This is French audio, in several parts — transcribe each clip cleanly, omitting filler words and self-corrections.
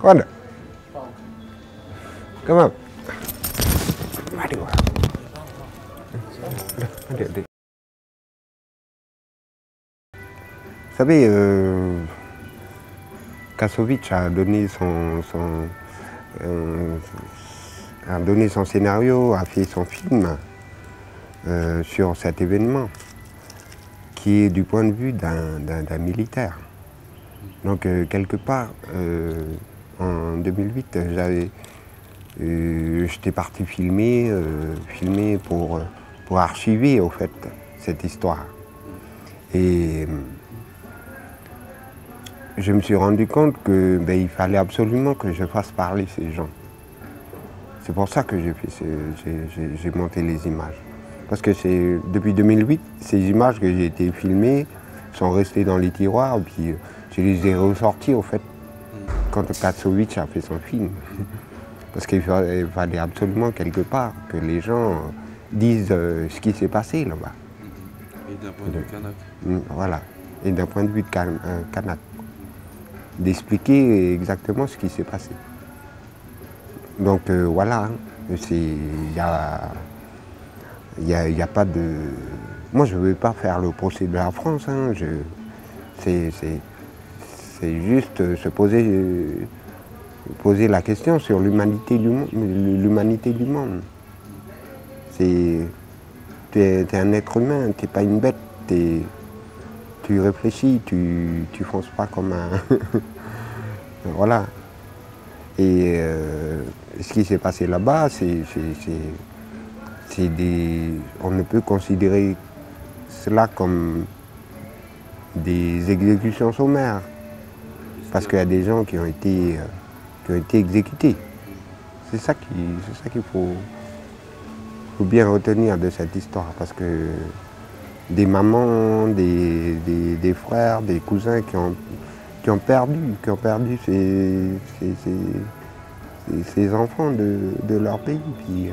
Voilà. Comment? Allez, voilà. Allez. Vous savez, Kassovitz a donné son scénario, a fait son film sur cet événement, qui est du point de vue d'un militaire. Donc quelque part, en 2008, j'étais parti filmer pour archiver au fait cette histoire. Et je me suis rendu compte qu'il fallait absolument que je fasse parler ces gens. C'est pour ça que j'ai monté les images. Parce que depuis 2008, ces images que j'ai été filmées sont restées dans les tiroirs, et puis je les ai ressorties au fait quand Kassovitz a fait son film. Parce qu'il fallait absolument quelque part que les gens disent ce qui s'est passé là-bas. Et d'un point de vue kanak. Voilà, et d'un point de vue de kanak. D'expliquer exactement ce qui s'est passé. Donc voilà, il n'y a pas de... Moi je ne veux pas faire le procès de la France, hein. C'est juste se poser la question sur l'humanité du monde. Tu es un être humain, tu n'es pas une bête, tu réfléchis, tu fonces pas comme un... Voilà. Et ce qui s'est passé là-bas, on ne peut considérer cela comme des exécutions sommaires. Parce qu'il y a des gens qui ont été exécutés. C'est ça qu'il faut bien retenir de cette histoire. Parce que des mamans, des frères, des cousins qui ont perdu ces enfants de leur pays. Puis,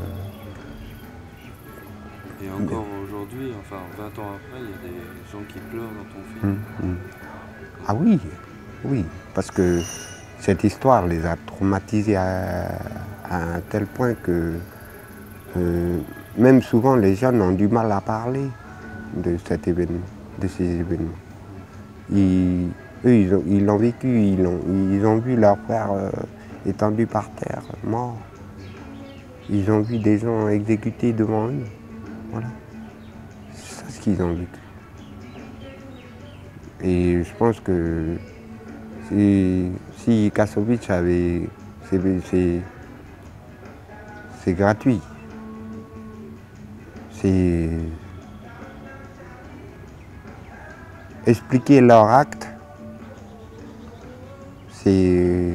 et encore aujourd'hui, enfin 20 ans après, il y a des gens qui pleurent dans ton film. Ah oui, parce que cette histoire les a traumatisés à un tel point que même souvent les jeunes ont du mal à parler de cet événement, de ces événements. Ils l'ont vécu, ils ont vu leur frère étendu par terre, mort. Ils ont vu des gens exécutés devant eux. Voilà. C'est ça ce qu'ils ont vécu. Et je pense que si Kassovitz avait... C'est gratuit. C'est expliquer leur acte. C'est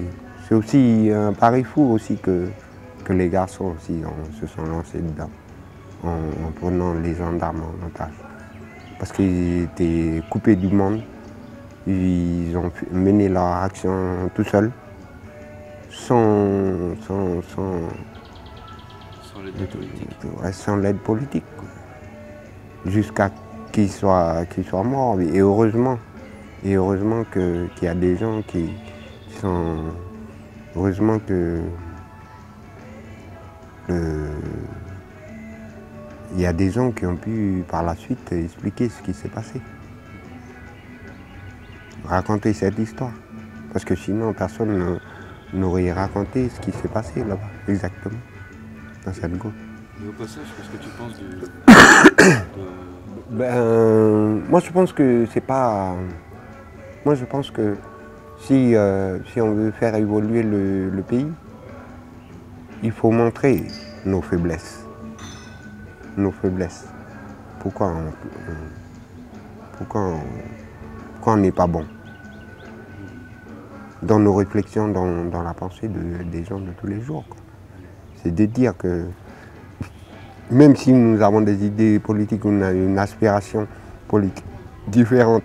aussi un pari fou aussi que les garçons aussi se sont lancés dedans en prenant les gendarmes en otage. Parce qu'ils étaient coupés du monde, ils ont mené leur action tout seuls, sans l'aide politique, jusqu'à qu'ils soient morts. Et heureusement qu'il y a des gens qui sont... Heureusement que il y a des gens qui ont pu par la suite expliquer ce qui s'est passé. Raconter cette histoire. Parce que sinon personne n'aurait raconté ce qui s'est passé là-bas, exactement, dans cette grotte. Et au passage, qu'est-ce que tu penses Moi je pense que c'est pas... Moi je pense que si on veut faire évoluer le pays, il faut montrer nos faiblesses. Pourquoi on n'est pas bon dans nos réflexions, dans la pensée des gens de tous les jours. C'est de dire que même si nous avons des idées politiques, on a une aspiration politique différente,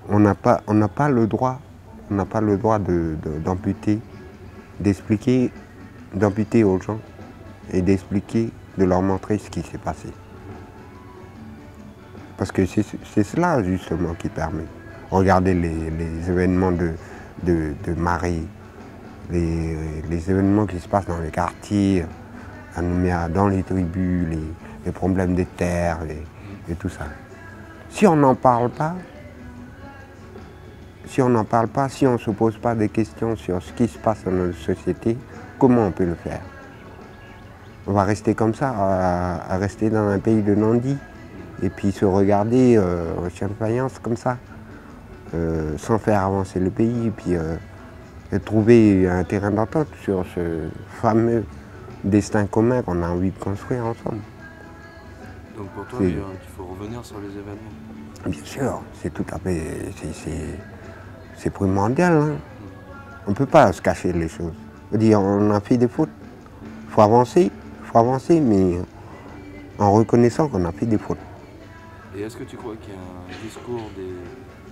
on n'a pas le droit d'amputer, d'amputer aux gens et d'expliquer, de leur montrer ce qui s'est passé. Parce que c'est cela justement qui permet Regardez les événements de marée, les événements qui se passent dans les quartiers, à Nouméa, dans les tribus, les problèmes de terre et tout ça. Si on n'en parle pas, si on ne se pose pas des questions sur ce qui se passe dans notre société, comment on peut le faire? On va rester comme ça, à rester dans un pays de non-dit, et puis se regarder en chien-de-faïence comme ça, sans faire avancer le pays, et puis trouver un terrain d'entente sur ce fameux destin commun qu'on a envie de construire ensemble. Donc pour toi, il faut revenir sur les événements? Bien sûr, c'est tout à fait, c'est primordial. Hein. On ne peut pas se cacher les choses. Dire, on a fait des fautes, il faut avancer, mais en reconnaissant qu'on a fait des fautes. Et est-ce que tu crois qu'il y a un discours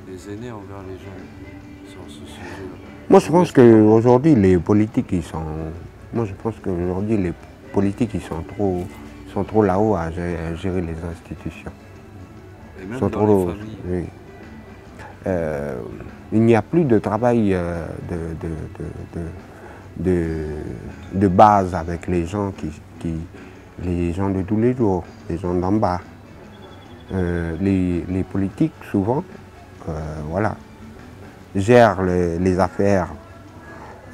des aînés envers les jeunes sur ce sujet-là? Moi, je pense qu'aujourd'hui, les politiques, ils sont trop là-haut à gérer les institutions. Et même Sont dans trop, les familles. oui. Il n'y a plus de travail de base avec les gens les gens de tous les jours, les gens d'en bas. Les politiques, souvent, voilà, gèrent les affaires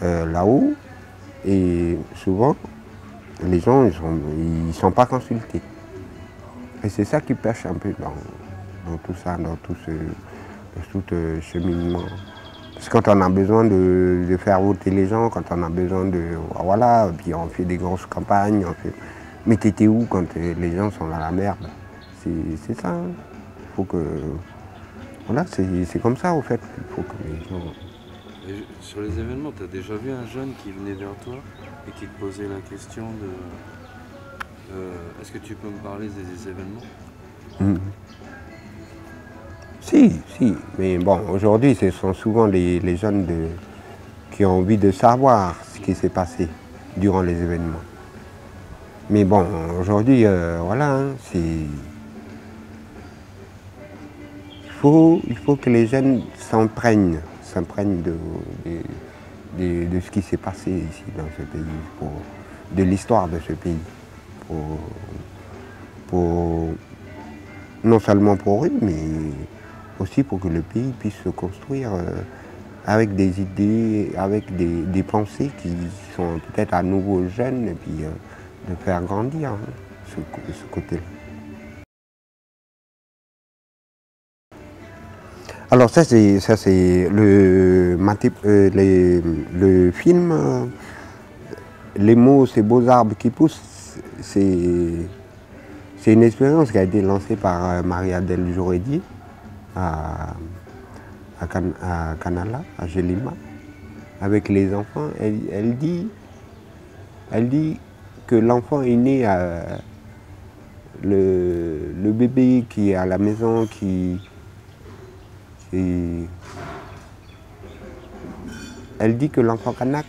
là-haut et souvent, les gens, ils sont pas consultés. Et c'est ça qui pêche un peu dans tout ça, dans tout ce cheminement. Parce que quand on a besoin de faire voter les gens, quand on a besoin de... Voilà, puis on fait des grosses campagnes, mais t'étais où quand les gens sont dans la merde? C'est ça. Hein. Faut que... Voilà, c'est comme ça, au fait. Il faut que les gens... Et sur les événements, tu as déjà vu un jeune qui venait vers toi et qui te posait la question de... est-ce que tu peux me parler des événements? Si, mais bon, aujourd'hui, ce sont souvent les jeunes qui ont envie de savoir ce qui s'est passé durant les événements. Mais bon, aujourd'hui, voilà, hein, il faut que les jeunes s'imprègnent de ce qui s'est passé ici dans ce pays, de l'histoire de ce pays, non seulement pour eux, mais aussi pour que le pays puisse se construire avec des idées, avec des pensées qui sont peut-être à nouveau jeunes, et puis de faire grandir hein, ce côté-là. Alors ça c'est le film Les mots, ces beaux arbres qui poussent, c'est une expérience qui a été lancée par Marie-Adèle Jourédier à Canala, à Gelima, avec les enfants. Elle dit que l'enfant est né, le bébé qui est à la maison, elle dit que l'enfant kanak,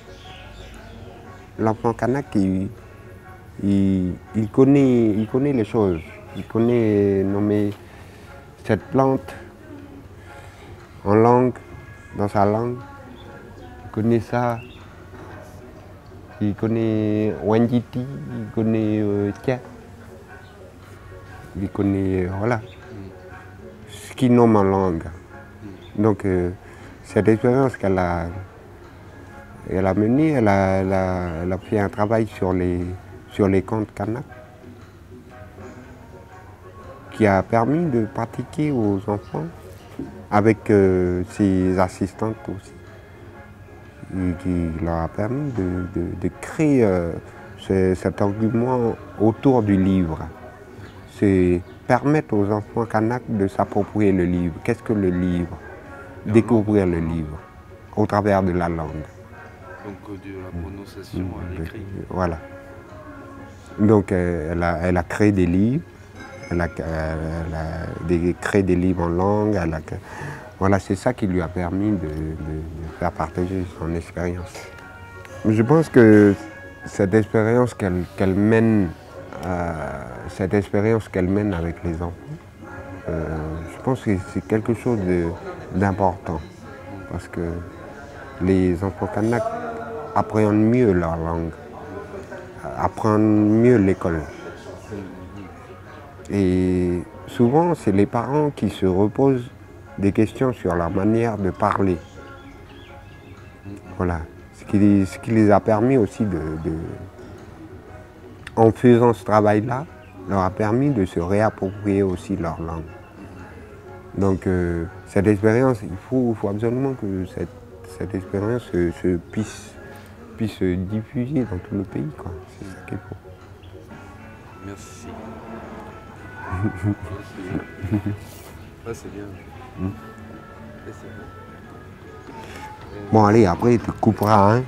il connaît les choses, il connaît nommer cette plante en langue, dans sa langue, il connaît ça, il connaît Wenditi, il connaît Tia, il connaît, voilà, ce qu'il nomme en langue. Donc cette expérience qu'elle a menée, elle a fait un travail sur les contes kanak qui a permis de pratiquer aux enfants avec ses assistantes aussi, et qui leur a permis de créer cet argument autour du livre. C'est permettre aux enfants kanak de s'approprier le livre. Qu'est-ce que le livre? Découvrir le livre au travers de la langue. Donc de la prononciation à l'écrit. Voilà. Donc elle a créé des livres. Elle a créé des livres en langue. Voilà, c'est ça qui lui a permis de faire partager son expérience. Je pense que cette expérience qu'elle mène avec les enfants, je pense que c'est quelque chose d'important. Parce que les enfants kanaks appréhendent mieux leur langue, apprennent mieux l'école. Et souvent, c'est les parents qui se reposent des questions sur la manière de parler. Voilà. Ce qui les a permis aussi en faisant ce travail-là, leur a permis de se réapproprier aussi leur langue. Donc cette expérience, il faut absolument que cette expérience puisse se diffuser dans tout le pays, quoi. C'est ça qu'il faut. Merci. Ouais, c'est bien. Ouais, c'est bon. Bon allez, après tu couperas, hein.